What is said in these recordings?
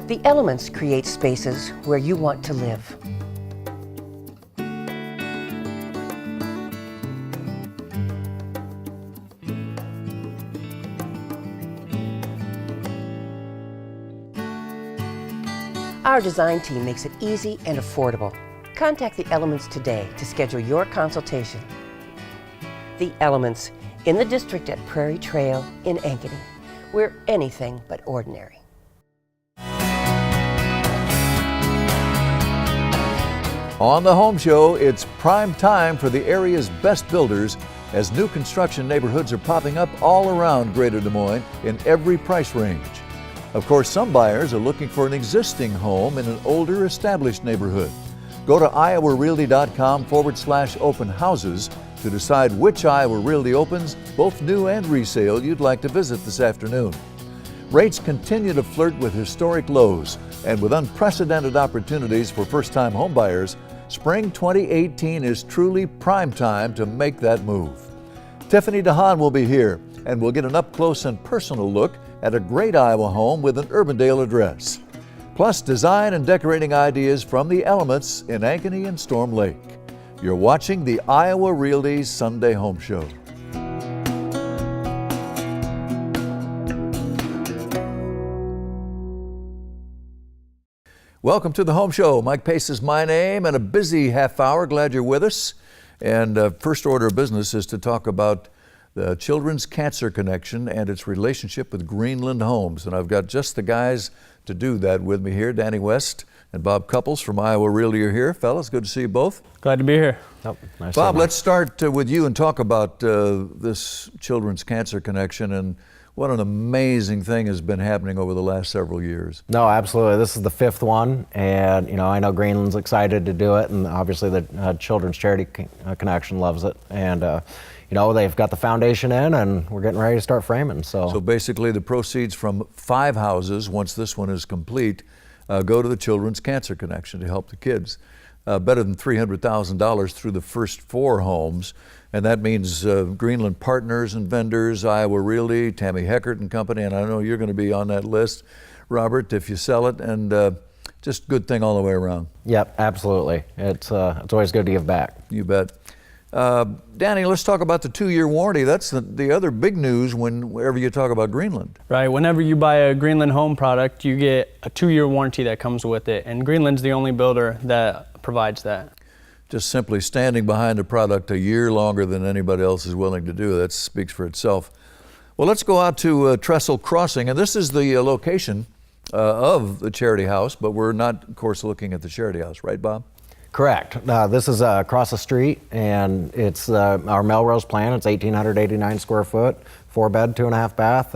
The elements create spaces where you want to live. Our design team makes it easy and affordable. Contact the Elements today to schedule your consultation. The Elements, in the district at Prairie Trail in Ankeny. We're anything but ordinary. On the Home Show, it's prime time for the area's best builders as new construction neighborhoods are popping up all around Greater Des Moines in every price range. Of course, some buyers are looking for an existing home in an older, established neighborhood. Go to iowarealty.com/open houses to decide which Iowa Realty opens, both new and resale, you'd like to visit this afternoon. Rates continue to flirt with historic lows, and with unprecedented opportunities for first-time homebuyers, spring 2018 is truly prime time to make that move. Tiffany DeHaan will be here, and we'll get an up-close and personal look at a great Iowa home with an Urbandale address. Plus, design and decorating ideas from the Elements in Ankeny and Storm Lake. You're watching the Iowa Realty Sunday Home Show. Welcome to the Home Show. Mike Pace is my name, and a busy half hour. Glad you're with us. And first order of business is to talk about the Children's Cancer Connection and its relationship with Greenland Homes. And I've got just the guys to do that with me here. Danny West and Bob Couples from Iowa Realty are here. Fellas, good to see you both. Glad to be here. Oh, nice. Bob, let's start with you and talk about this Children's Cancer Connection and what an amazing thing has been happening over the last several years. No, absolutely. This is the fifth one, and I know Greenland's excited to do it, and obviously the Children's Charity Connection loves it. And they've got the foundation in, and we're getting ready to start framing. So basically, the proceeds from 5 houses, once this one is complete, go to the Children's Cancer Connection to help the kids. Better than $300,000 through the first 4 homes. And that means Greenland partners and vendors, Iowa Realty, Tammy Heckert and Company, and I know you're going to be on that list, Robert, if you sell it, and just good thing all the way around. Yep, absolutely. It's always good to give back. You bet. Danny, let's talk about the 2-year warranty. That's the other big news whenever you talk about Greenland. Right, whenever you buy a Greenland home product, you get a 2-year warranty that comes with it, and Greenland's the only builder that provides that. Just simply standing behind a product a year longer than anybody else is willing to do. That speaks for itself. Well, let's go out to Trestle Crossing, and this is the location of the Charity House, but we're not, of course, looking at the Charity House, right, Bob? Correct. This is across the street, and it's our Melrose plan. It's 1,889 square foot, 4-bed, 2.5 bath,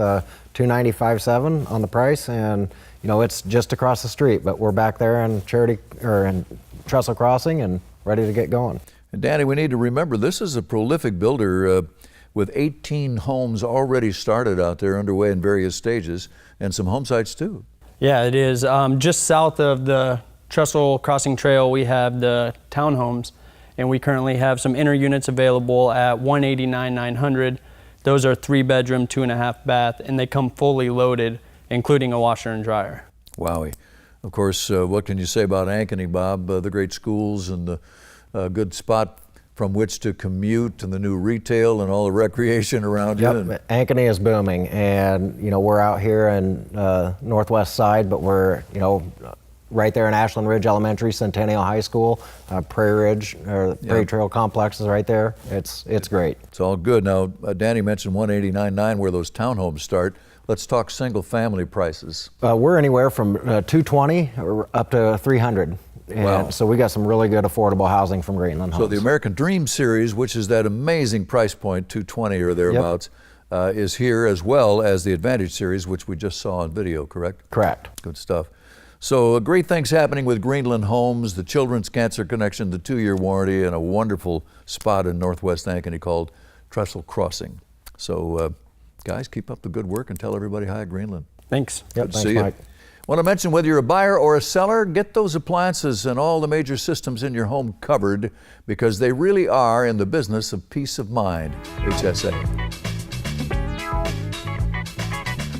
$295,700 on the price, and it's just across the street. But we're back there in in Trestle Crossing and ready to get going. And Danny, we need to remember this is a prolific builder with 18 homes already started out there, underway in various stages, and some home sites too. Yeah, it is. Just south of the Trestle Crossing Trail, we have the townhomes, and we currently have some inner units available at $189,900. Those are 3-bedroom, 2.5 bath, and they come fully loaded, including a washer and dryer. Wowie. Of course, what can you say about Ankeny, Bob? The great schools and the good spot from which to commute, and the new retail and all the recreation around you. Yep, Ankeny is booming, and we're out here in northwest side, but we're right there in Ashland Ridge Elementary, Centennial High School, Prairie Ridge, or Prairie Trail Complex is right there. It's great. It's all good. Now, Danny mentioned 189.9 where those townhomes start. Let's talk single family prices. We're anywhere from 220 up to 300. And wow. So we got some really good affordable housing from Greenland Homes. So the American Dream Series, which is that amazing price point, 220 or thereabouts, is here, as well as the Advantage Series, which we just saw on video, correct? Correct. Good stuff. So great things happening with Greenland Homes, the Children's Cancer Connection, the 2-year warranty, and a wonderful spot in Northwest Ankeny called Trestle Crossing. So guys, keep up the good work and tell everybody hi at Greenland. Thanks. Good to see you. Want to mention, whether you're a buyer or a seller, get those appliances and all the major systems in your home covered, because they really are in the business of peace of mind. HSA.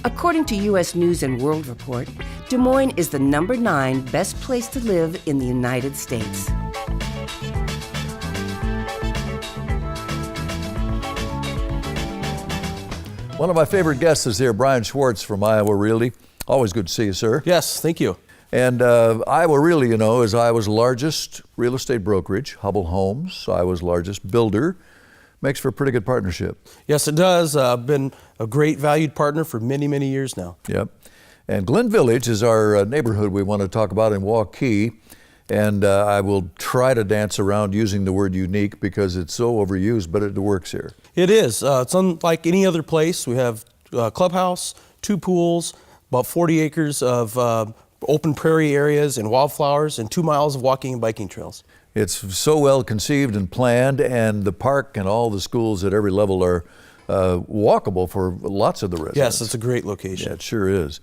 According to U.S. News and World Report, Des Moines is the #9 best place to live in the United States. One of my favorite guests is here, Brian Schwartz from Iowa Realty. Always good to see you, sir. Yes, thank you. And Iowa Realty, you know, is Iowa's largest real estate brokerage. Hubbell Homes, Iowa's largest builder. Makes for a pretty good partnership. Yes, it does. Been a great valued partner for many, many years now. Yep. And Glen Village is our neighborhood we want to talk about in Waukee. And I will try to dance around using the word unique because it's so overused, but it works here. It is. It's unlike any other place. We have a clubhouse, 2 pools, about 40 acres of open prairie areas and wildflowers, and 2 miles of walking and biking trails. It's so well conceived and planned, and the park and all the schools at every level are walkable for lots of the residents. Yes, it's a great location. Yeah, it sure is.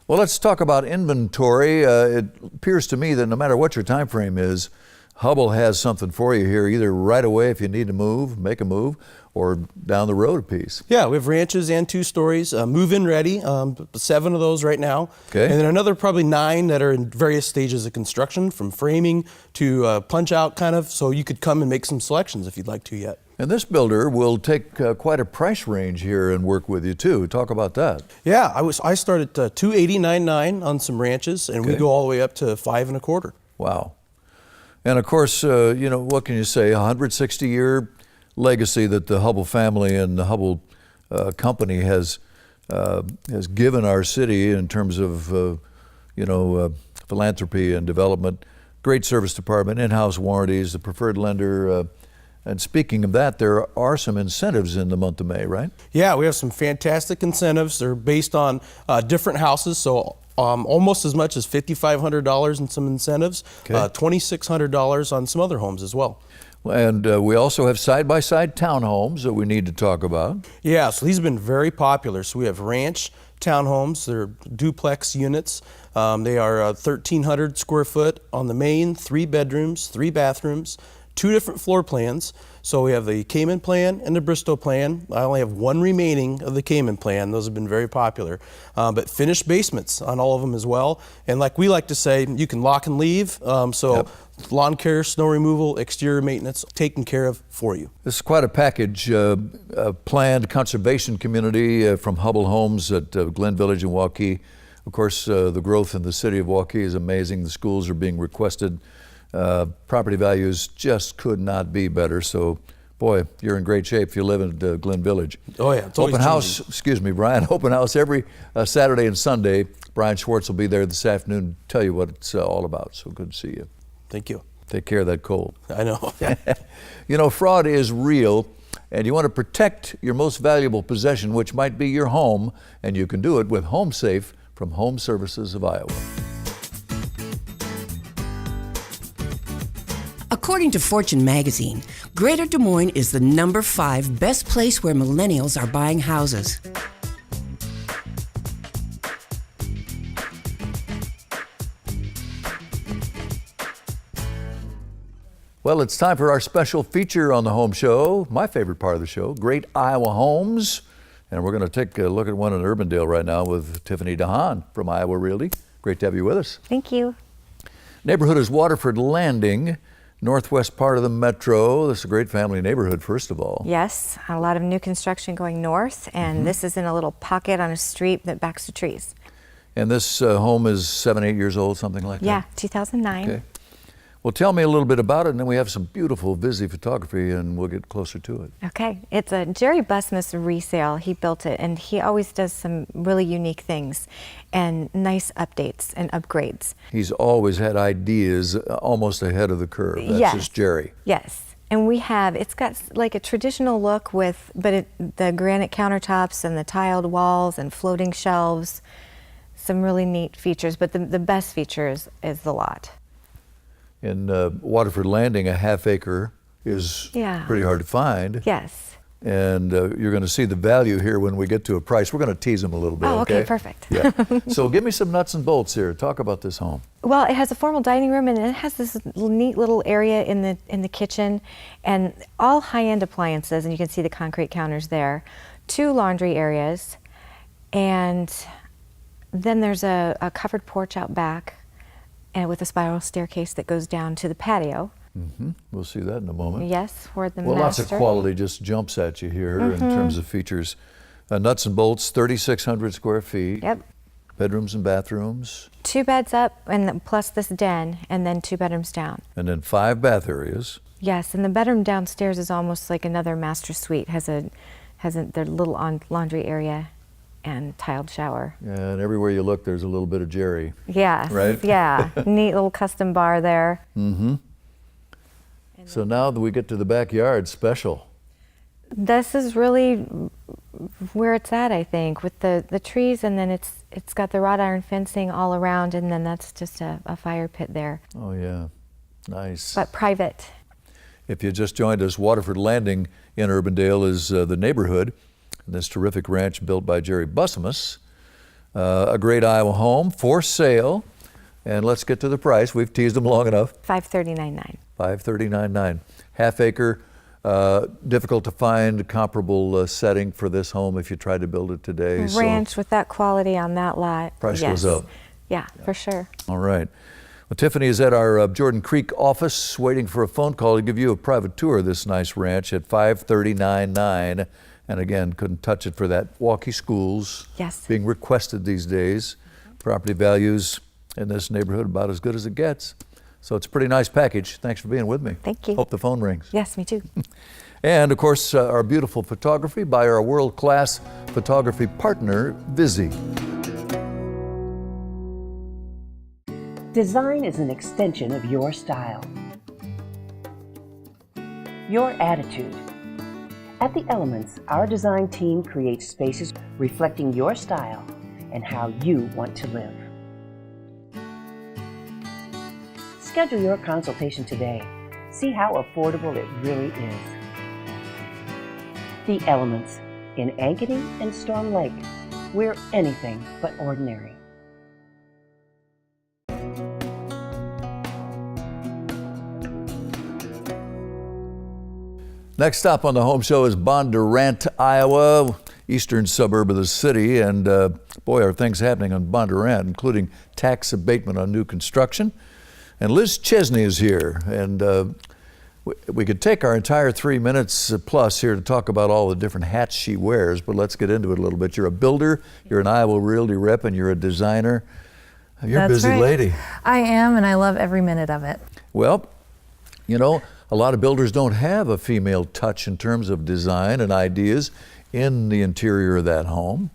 Well, let's talk about inventory. It appears to me that no matter what your time frame is, Hubbell has something for you here, either right away if you need to move, make a move, or down the road a piece. Yeah, we have ranches and 2 stories, move-in ready, 7 of those right now. Okay. And then another probably 9 that are in various stages of construction, from framing to punch out kind of, so you could come and make some selections if you'd like to yet. And this builder will take quite a price range here and work with you too. Talk about that. Yeah, I started $289.9 on some ranches, and we Okay. go all the way up to $5 1/4. Wow. And of course, you know, what can you say, 160-year legacy that the Hubbell family and the Hubbell company has given our city in terms of, philanthropy and development. Great service department, in-house warranties, the preferred lender. And speaking of that, there are some incentives in the month of May, right? Yeah, we have some fantastic incentives. They're based on different houses, so almost as much as $5,500 in some incentives, Okay. $2,600 on some other homes as well. And we also have side-by-side townhomes that we need to talk about. Yeah, so these have been very popular. So we have ranch townhomes. They're duplex units. They are 1,300 square foot on the main, 3 bedrooms, 3 bathrooms, 2 different floor plans. So we have the Cayman plan and the Bristow plan. I only have 1 remaining of the Cayman plan. Those have been very popular. But finished basements on all of them as well. And like we like to say, you can lock and leave. Yep. Lawn care, snow removal, exterior maintenance, taken care of for you. This is quite a package. A planned conservation community from Hubbell Homes at Glen Village in Waukee. Of course, the growth in the city of Waukee is amazing. The schools are being requested. Property values just could not be better. So, boy, you're in great shape if you live in Glen Village. Oh yeah, it's always Open house, changing. excuse me, Brian, open house every Saturday and Sunday. Brian Schwartz will be there this afternoon to tell you what it's all about. So good to see you. Thank you. Take care of that cold. I know. You know, fraud is real, and you want to protect your most valuable possession, which might be your home, and you can do it with Home Safe from Home Services of Iowa. According to Fortune magazine, Greater Des Moines is the #5 best place where millennials are buying houses. Well, it's time for our special feature on the home show, my favorite part of the show, Great Iowa Homes. And we're going to take a look at one in Urbandale right now with Tiffany DeHaan from Iowa Realty. Great to have you with us. Thank you. Neighborhood is Waterford Landing, northwest part of the metro. This is a great family neighborhood, first of all. Yes, a lot of new construction going north, and this is in a little pocket on a street that backs to trees. And this home is 7, 8 years old, something like that? Yeah, 2009. Okay. Well, tell me a little bit about it, and then we have some beautiful Visi photography, and we'll get closer to it. Okay, it's a Jerry Busmus resale. He built it, and he always does some really unique things and nice updates and upgrades. He's always had ideas almost ahead of the curve. That's Yes. just Jerry. Yes, and we have, it's got like a traditional look with, the granite countertops and the tiled walls and floating shelves, some really neat features, but the best feature is the lot. In Waterford Landing, a half acre is pretty hard to find. Yes. And you're going to see the value here when we get to a price. We're going to tease them a little bit. Oh, okay, perfect. Yeah. So give me some nuts and bolts here. Talk about this home. Well, it has a formal dining room, and it has this neat little area in the kitchen, and all high-end appliances, and you can see the concrete counters there. 2 laundry areas, and Then there's a covered porch out back, and with a spiral staircase that goes down to the patio. We'll see that in a moment. Yes, where the Well, master. lots of quality just jumps at you here in terms of features. Nuts and bolts, 3,600 square feet. Yep. Bedrooms and bathrooms. 2 beds up, and plus this den, and then 2 bedrooms down. And then 5 bath areas. Yes, and the bedroom downstairs is almost like another master suite. Has their little laundry area and tiled shower. And everywhere you look, there's a little bit of Jerry. Yes. Right? Yeah. Neat little custom bar there. So now that we get to the backyard, special. This is really where it's at, I think, with the trees, and then it's got the wrought iron fencing all around, and then that's just a fire pit there. Oh yeah, nice. But private. If you just joined us, Waterford Landing in Urbandale is the neighborhood. This terrific ranch built by Jerry Bussemus. A great Iowa home for sale. And let's get to the price. We've teased them long enough. $539,900. $539,900. Half acre, difficult to find comparable setting for this home if you tried to build it today. Ranch with that quality on that lot. Price yes. goes up. Yeah, for sure. All right. Well, Tiffany is at our Jordan Creek office waiting for a phone call to give you a private tour of this nice ranch at $539,900. And again, couldn't touch it for that. Walkie schools Yes. being requested these days. Property values in this neighborhood about as good as it gets. So it's a pretty nice package. Thanks for being with me. Thank you. Hope the phone rings. Yes, me too. And of course, our beautiful photography by our world-class photography partner, Vizzy. Design is an extension of your style, your attitude. At The Elements, our design team creates spaces reflecting your style and how you want to live. Schedule your consultation today. See how affordable it really is. The Elements in Ankeny and Storm Lake. We're anything but ordinary. Next stop on the home show is Bondurant, Iowa, eastern suburb of the city. And boy, are things happening on Bondurant, including tax abatement on new construction. And Liz Chesney is here. And we could take our entire 3 minutes plus here to talk about all the different hats she wears, but let's get into it a little bit. You're a builder, you're an Iowa Realty rep, and you're a designer. You're a busy lady. I am, and I love every minute of it. Well, you know, a lot of builders don't have a female touch in terms of design and ideas in the interior of that home.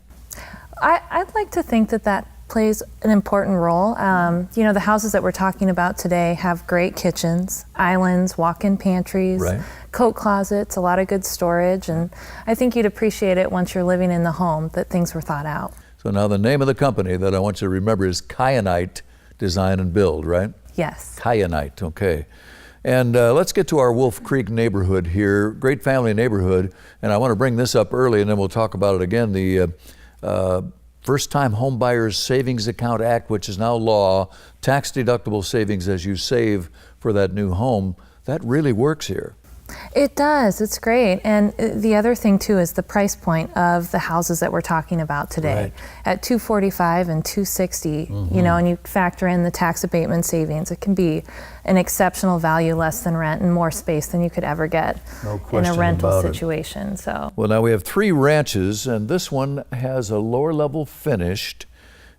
I'd like to think that plays an important role. You know, the houses that we're talking about today have great kitchens, islands, walk-in pantries, Right. coat closets, a lot of good storage, and I think you'd appreciate it once you're living in the home that things were thought out. So now the name of the company that I want you to remember is Kyanite Design and Build, right? Yes. Kyanite, okay. And let's get to our Wolf Creek neighborhood here, great family neighborhood. And I want to bring this up early and then we'll talk about it again. The First-Time Homebuyers Savings Account Act, which is now law, tax deductible savings as you save for that new home, that really works here. It does. It's great. And the other thing too is the price point of the houses that we're talking about today. Right. At $245 and $260, you know, and you factor in the tax abatement savings, it can be an exceptional value, less than rent, and more space than you could ever get No in question a rental about it. situation. So Well, now we have 3 ranches, and this one has a lower level finished,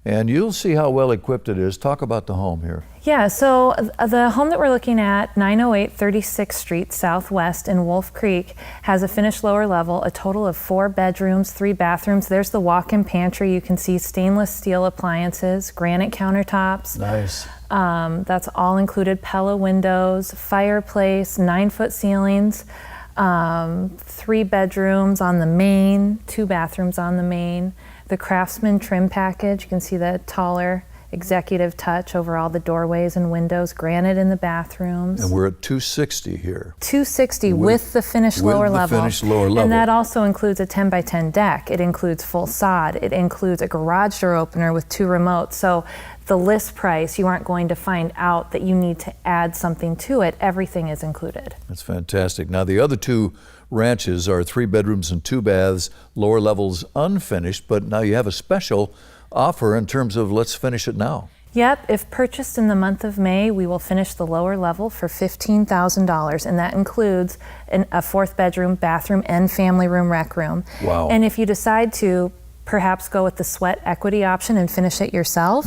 and you'll see how well equipped it is. Talk about the home here. yeah, so the home that we're looking at, 908 36th Street Southwest in Wolf Creek, has a finished lower level, a total of 4 bedrooms, 3 bathrooms. There's the walk-in pantry. You can see stainless steel appliances, granite countertops. Nice. That's all included, Pella windows, fireplace, 9-foot ceilings, 3 bedrooms on the main, 2 bathrooms on the main. The Craftsman trim package, you can see the taller executive touch over all the doorways and windows, granite in the bathrooms. And we're at 260 here. 260 with the finished lower level. Finished lower level. And that also includes a 10 by 10 deck. It includes full sod. It includes a garage door opener with 2 remotes. So the list price, you aren't going to find out that you need to add something to it. Everything is included. That's fantastic. Now the other 2 ranches are 3 bedrooms and 2 baths, lower levels unfinished, but now you have a special offer in terms of let's finish it now? Yep, if purchased in the month of May, we will finish the lower level for $15,000, and that includes a fourth bedroom, bathroom, and family room, rec room. Wow. And if you decide to perhaps go with the sweat equity option and finish it yourself,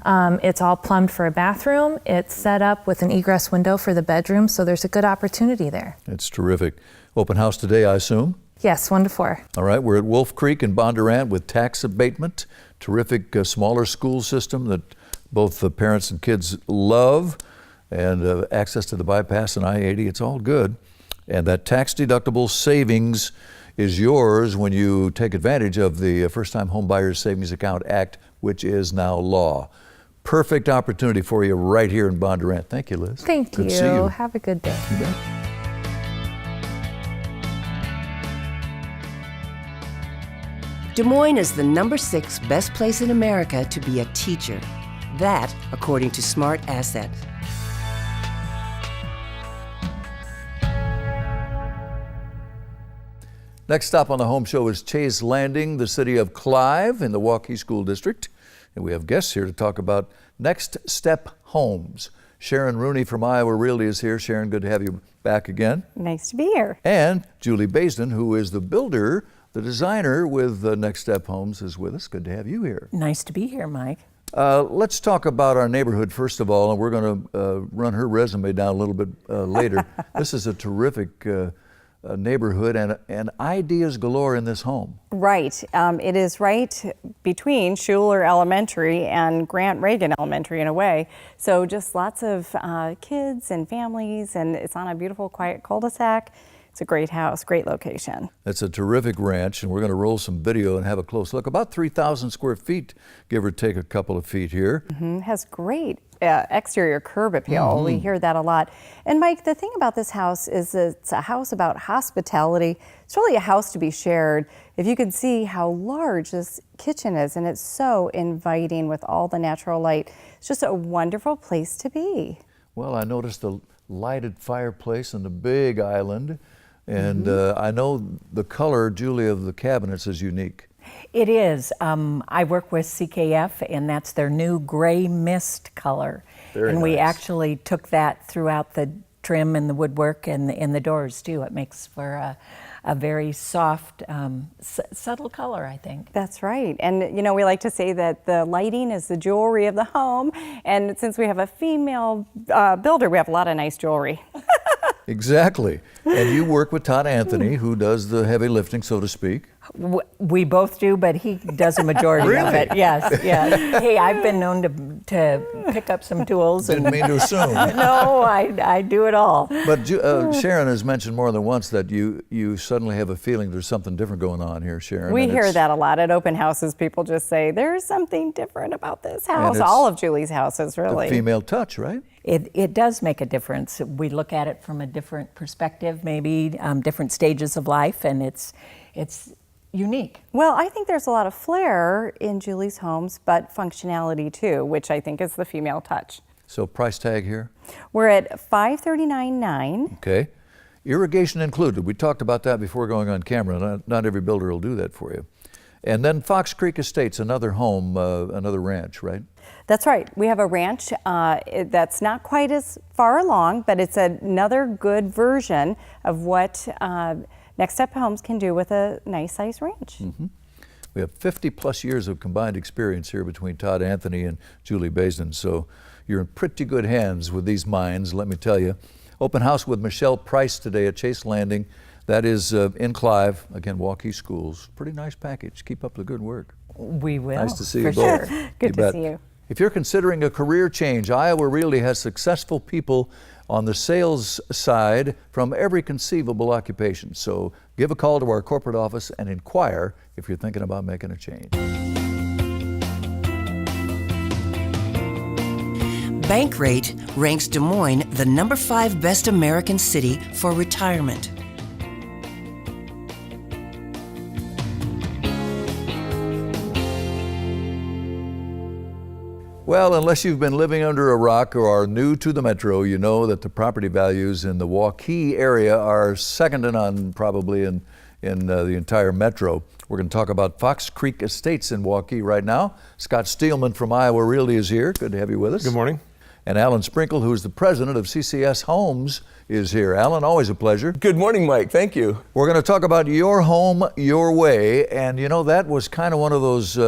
it's all plumbed for a bathroom. It's set up with an egress window for the bedroom, so there's a good opportunity there. It's terrific. Open house today, I assume? Yes, 1 to 4. All right, we're at Wolf Creek in Bondurant with tax abatement, terrific smaller school system that both the parents and kids love, and access to the bypass and I-80, it's all good. And that tax-deductible savings is yours when you take advantage of the First-Time Home Buyers Savings Account Act, which is now law. Perfect opportunity for you right here in Bondurant. Thank you, Liz. Thank Good you. to see you. Have a good day. You bet. Des Moines is the #6 best place in America to be a teacher. That, according to Smart Asset. Next stop on the home show is Chase Landing, the city of Clive in the Waukee School District. And we have guests here to talk about Next Step Homes. Sharon Rooney from Iowa Realty is here. Sharon, good to have you back again. Nice to be here. And Julie Baisden, who is the builder, the designer with Next Step Homes, is with us. Good to have you here. Nice to be here, Mike. Let's talk about our neighborhood first of all, and we're going to run her resume down a little bit later. This is a terrific neighborhood and ideas galore in this home. Right. It is right between Schuler Elementary and Grant Reagan Elementary in a way. So just lots of kids and families, and it's on a beautiful, quiet cul-de-sac. It's a great house, great location. It's a terrific ranch, and we're going to roll some video and have a close look. About 3,000 square feet, give or take a couple of feet here. It has great exterior curb appeal. We hear that a lot. And Mike, the thing about this house is it's a house about hospitality. It's really a house to be shared. If you can see how large this kitchen is, and it's so inviting with all the natural light, it's just a wonderful place to be. Well, I noticed the lighted fireplace and the big island. And I know the color, Julie, of the cabinets is unique. It is. I work with CKF, and that's their new gray mist color. Very and we nice. actually took that throughout the trim and the woodwork and in the doors, too. It makes for a very soft, subtle color, I think. That's right. And, you know, we like to say that the lighting is the jewelry of the home. And since we have a female builder, we have a lot of nice jewelry. Exactly. And you work with Todd Anthony, who does the heavy lifting, so to speak. We both do, but he does a majority of it. Yes, yes. Hey, I've been known to pick up some tools. Didn't mean to assume. No, I do it all. But Sharon has mentioned more than once that you suddenly have a feeling there's something different going on here, Sharon. We hear that a lot at open houses. People just say, there's something different about this house. All of Julie's houses, really. The female touch, right? It does make a difference. We look at it from a different perspective, maybe different stages of life, and it's unique. Well, I think there's a lot of flair in Julie's homes, but functionality too, which I think is the female touch. So price tag here? We're at $539,900. Okay. Irrigation included. We talked about that before going on camera. Not every builder will do that for you. And then Fox Creek Estates, another home, another ranch, right? That's right. We have a ranch that's not quite as far along, but it's another good version of what Next Step Homes can do with a nice size ranch. We have 50 plus years of combined experience here between Todd Anthony and Julie Baisden, so you're in pretty good hands with these minds, let me tell you. Open house with Michelle Price today at Chase Landing. That is in Clive, again, Waukee Schools. Pretty nice package. Keep up the good work. We will. Nice to see for you both. Sure. Good to see you. If you're considering a career change, Iowa Realty has successful people on the sales side from every conceivable occupation. So give a call to our corporate office and inquire if you're thinking about making a change. Bankrate ranks Des Moines the #5 best American city for retirement. Well, unless you've been living under a rock or are new to the metro, you know that the property values in the Waukee area are second to none probably in in the entire metro. We're going to talk about Fox Creek Estates in Waukee right now. Scott Steelman from Iowa Realty is here. Good to have you with us. Good morning. And Alan Sprinkle, who's the president of CCS Homes, is here. Alan, always a pleasure. Good morning, Mike. Thank you. We're going to talk about your home, your way. And you know, that was kind of one of those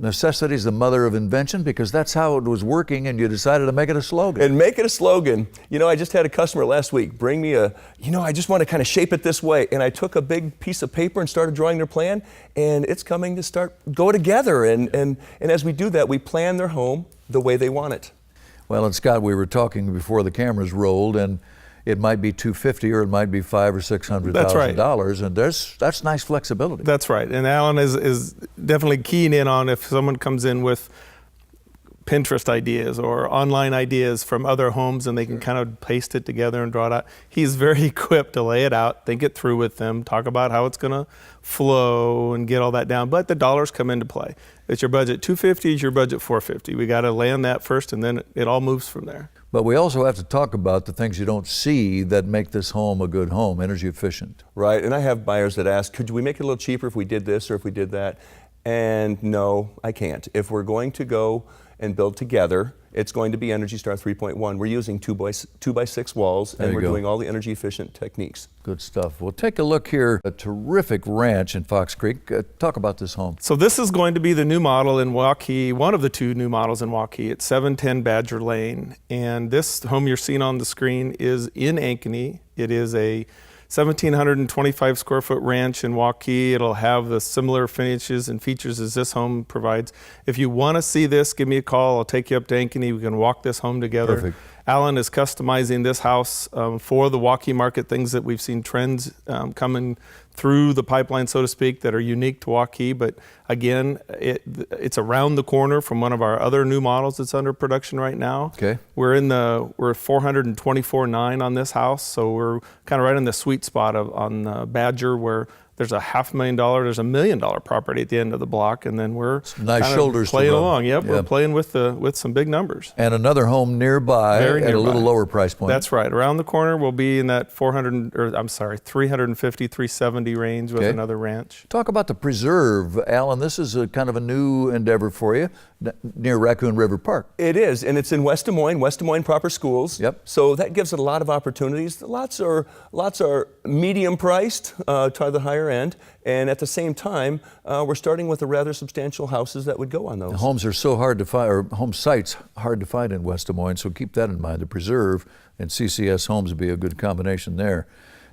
necessities, the mother of invention, because that's how it was working, and you decided to make it a slogan. And make it a slogan. You know, I just had a customer last week bring me I just want to kind of shape it this way. And I took a big piece of paper and started drawing their plan, and it's coming to go together. And as we do that, we plan their home the way they want it. Well, and Scott, we were talking before the cameras rolled, and it might be $250,000 or it might be $500,000 or $600,000. That's right. And that's nice flexibility. That's right. And Alan is definitely keying in on if someone comes in with Pinterest ideas or online ideas from other homes and they can kind of paste it together and draw it out. He's very equipped to lay it out, think it through with them, talk about how it's going to flow and get all that down. But the dollars come into play. It's your budget $250,000, it's your budget $450,000. We got to land that first, and then it all moves from there. But we also have to talk about the things you don't see that make this home a good home, energy efficient. Right. And I have buyers that ask, could we make it a little cheaper if we did this or if we did that? And no, I can't. If we're going to go and build together, it's going to be Energy Star 3.1. We're using 2x6 walls, and we're doing all the energy efficient techniques. Good stuff. We'll take a look here. A terrific ranch in Fox Creek. Talk about this home. So this is going to be the new model in Waukee, one of the two new models in Waukee. It's 710 Badger Lane. And this home you're seeing on the screen is in Ankeny. It is a 1,725 square foot ranch in Waukee. It'll have the similar finishes and features as this home provides. If you want to see this, give me a call. I'll take you up to Ankeny. We can walk this home together. Perfect. Alan is customizing this house for the Waukee market, things that we've seen trends coming through the pipeline, so to speak, that are unique to Waukee. But again, it's around the corner from one of our other new models that's under production right now. Okay. We're 424.9 on this house, so we're kind of right in the sweet spot on Badger, where there's a $500,000, there's $1 million property at the end of the block, and then we're nice kind shoulders of playing to run. along. Yep, we're playing with some big numbers. And another home nearby at a little lower price point. That's right. Around the corner, we'll be in that 350, 370 range with another ranch. Talk about the preserve, Alan. This is a kind of a new endeavor for you near Raccoon River Park. It is, and it's in West Des Moines proper schools. Yep. So that gives it a lot of opportunities. Lots are medium priced to the higher end, and at the same time, we're starting with a rather substantial houses that would go on those. The homes are so hard to find, or home sites hard to find in West Des Moines, so keep that in mind. The preserve and CCS Homes would be a good combination there.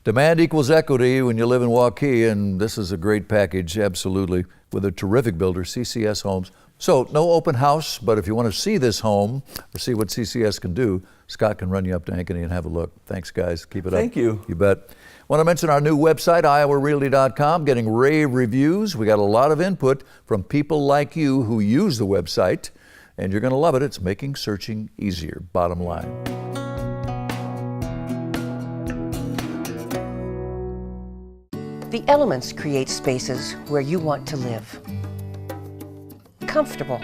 Demand equals equity when you live in Waukee, and this is a great package, absolutely, with a terrific builder, CCS Homes. So no open house, but if you want to see this home or see what CCS can do, Scott can run you up to Ankeny and have a look. Thanks, guys. Keep it up. Thank you. You bet. Want to mention our new website, iowarealty.com, getting rave reviews. We got a lot of input from people like you who use the website, and you're going to love it. It's making searching easier, bottom line. The elements create spaces where you want to live. Comfortable,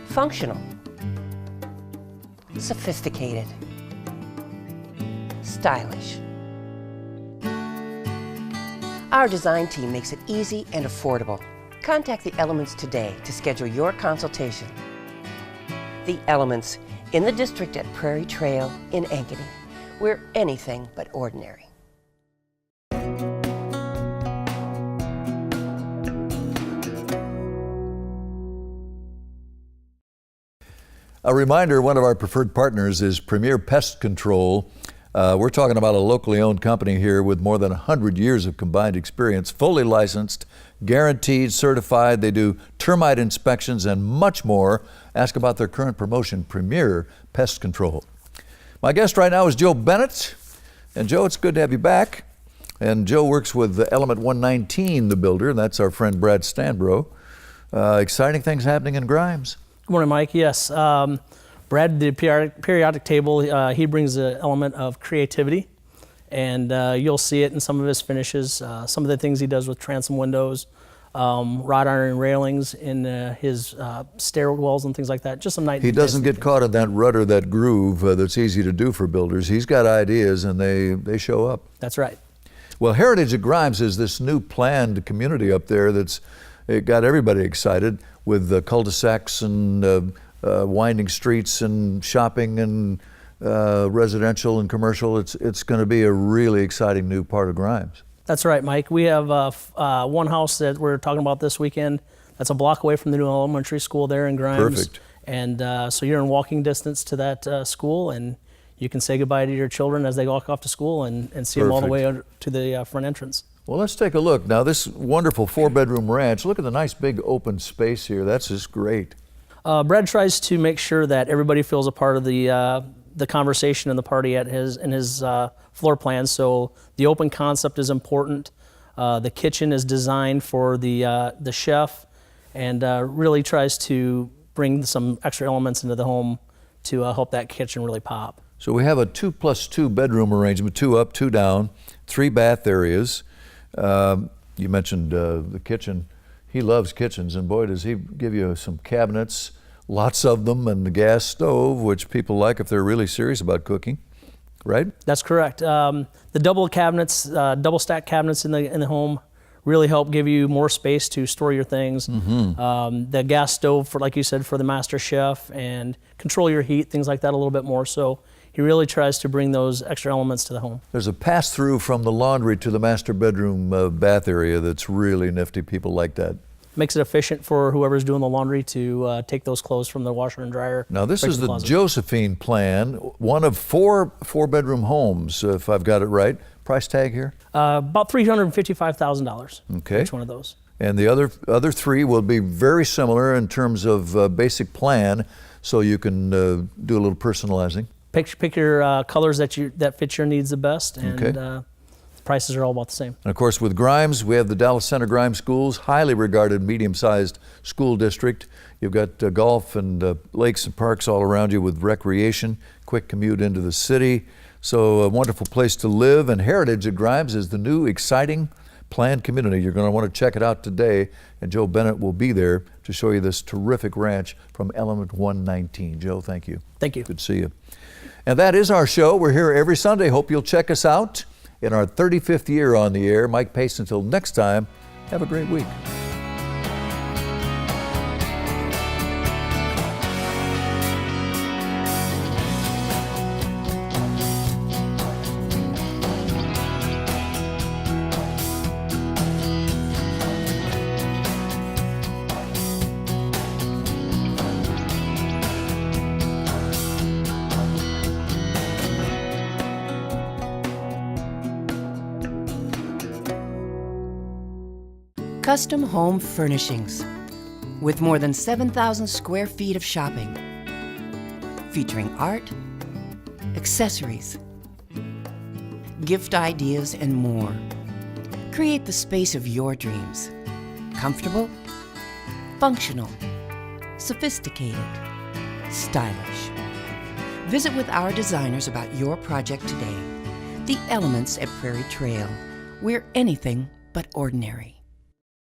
functional, sophisticated, stylish. Our design team makes it easy and affordable. Contact the Elements today to schedule your consultation. The Elements, in the district at Prairie Trail in Ankeny. We're anything but ordinary. A reminder, one of our preferred partners is Premier Pest Control. We're talking about a locally owned company here with more than 100 years of combined experience, fully licensed, guaranteed, certified. They do termite inspections and much more. Ask about their current promotion, Premier Pest Control. My guest right now is Joe Bennett. And Joe, it's good to have you back. And Joe works with Element 119, the builder, and that's our friend Brad Stanbro. Exciting things happening in Grimes. Good morning, Mike. Yes, Brad did the periodic table. He brings an element of creativity, and you'll see it in some of his finishes. Some of the things he does with transom windows, wrought iron railings in his stairwells and things like that. Just some nice. He doesn't get caught in that rut or that groove that's easy to do for builders. He's got ideas, and they show up. That's right. Well, Heritage at Grimes is this new planned community up there it got everybody excited with cul-de-sacs and winding streets and shopping and residential and commercial. It's going to be a really exciting new part of Grimes. That's right, Mike. We have one house that we're talking about this weekend that's a block away from the new elementary school there in Grimes. Perfect. And so you're in walking distance to that school, and you can say goodbye to your children as they walk off to school and see them all the way to the front entrance. Well, let's take a look. Now, this wonderful 4-bedroom ranch, look at the nice big open space here. That's just great. Brad tries to make sure that everybody feels a part of the conversation and the party in his floor plan. So the open concept is important. The kitchen is designed for the chef, and really tries to bring some extra elements into the home to help that kitchen really pop. So we have a 2+2 bedroom arrangement, 2 up, 2 down, 3 bath areas. You mentioned the kitchen. He loves kitchens, and boy, does he give you some cabinets, lots of them, and the gas stove, which people like if they're really serious about cooking, right? That's correct. The double cabinets, double stack cabinets in the home really help give you more space to store your things. Mm-hmm. The gas stove, for like you said, for the master chef, and control your heat, things like that a little bit more. So he really tries to bring those extra elements to the home. There's a pass-through from the laundry to the master bedroom bath area that's really nifty. People like that. Makes it efficient for whoever's doing the laundry to take those clothes from the washer and dryer. Now, this is the closet. Josephine plan, one of 4 4-bedroom homes, if I've got it right. Price tag here? About $355,000. Okay. Each one of those. And the other 3 will be very similar in terms of basic plan, so you can do a little personalizing. Pick your colors that fit your needs the best, and Okay. the prices are all about the same. And of course, with Grimes, we have the Dallas Center Grimes Schools, highly regarded medium-sized school district. You've got golf and lakes and parks all around you with recreation, quick commute into the city. So a wonderful place to live, and Heritage at Grimes is the new exciting planned community. You're going to want to check it out today, and Joe Bennett will be there to show you this terrific ranch from Element 119. Joe, thank you. Thank you. Good to see you. And that is our show. We're here every Sunday. Hope you'll check us out in our 35th year on the air. Mike Pace, until next time, have a great week. Custom home furnishings with more than 7,000 square feet of shopping, featuring art, accessories, gift ideas, and more. Create the space of your dreams. Comfortable, functional, sophisticated, stylish. Visit with our designers about your project today. The Elements at Prairie Trail. We're anything but ordinary.